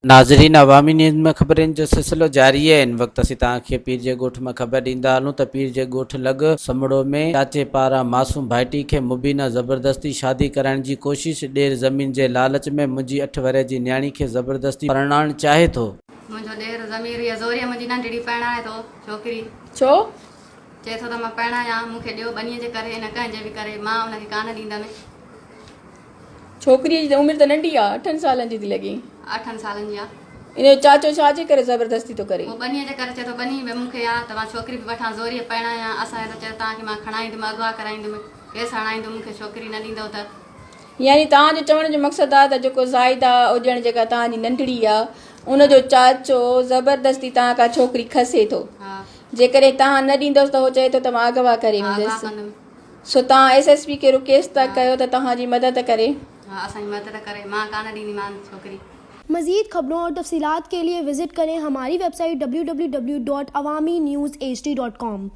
नाज़रीन, अवामी न्यूज़ में ख़बरनि जो सिलसिलो जारी है। इन वक्त असीं तव्हांखे पीर जे ॻोठ में ख़बर ॾींदा हलूं त पीर जे ॻोठ लॻ समड़ो में चाचे पारां मासूम भाइटी खे मुबीना ज़बरदस्ती शादी कराइण जी कोशिश। ॾेर ज़मीन जे लालच में मुंहिंजी 8 वरे जी न्याणी खे ज़बरदस्ती परणाइण चाहे थो। मुंहिंजो ॾेर ज़मीर या ज़ोरीअ मुंहिंजी नंढड़ी परणाए थो छोकिरी। छो? चए थो त मां परणायां, मूंखे ॾियो बनीअ जे करे, न कंहिंजे बि करे, मां उनखे कान ॾींदमि। छोकिरीअ जी उमिरि त नंढी आहे, 8 सालनि जी थी लॻे। 8 सालनि जी आहे। इन जो चाचो छाजे करे ज़बरदस्ती थो करे? वो बनीअ जे करे चए थो बनी में मूंखे आहे त मां छोकिरी बि वठां, ज़ोरीअ परणायां। असांखे त चए तव्हांखे मां खणाईंदुमि, अगवा कराईंदुमि, केस हणाईंदुमि, मूंखे छोकिरी न ॾींदव त। यानी तव्हांजो चवण जो मक़सदु आहे त जेको ज़ाइदा हुजण जेका तव्हांजी नंढड़ी आहे उनजो चाचो ज़बरदस्ती तव्हां खां छोकिरी खसे थो। हा, जेकॾहिं तव्हां न ॾींदोसि त उहो चए थो त मां अगवा करे अगवा वेंदुसि। कंदुमि। सो तव्हां SSP खे रिक्वेस्ट था कयो त तव्हांजी मदद करे। हाँ, असांजी मदद करे, मां कान ॾींदीमान छोकिरी। मज़ीद खबरों और तफसीलात के लिए विजिट करें हमारी वेबसाइट www.awamiNewsHD.com।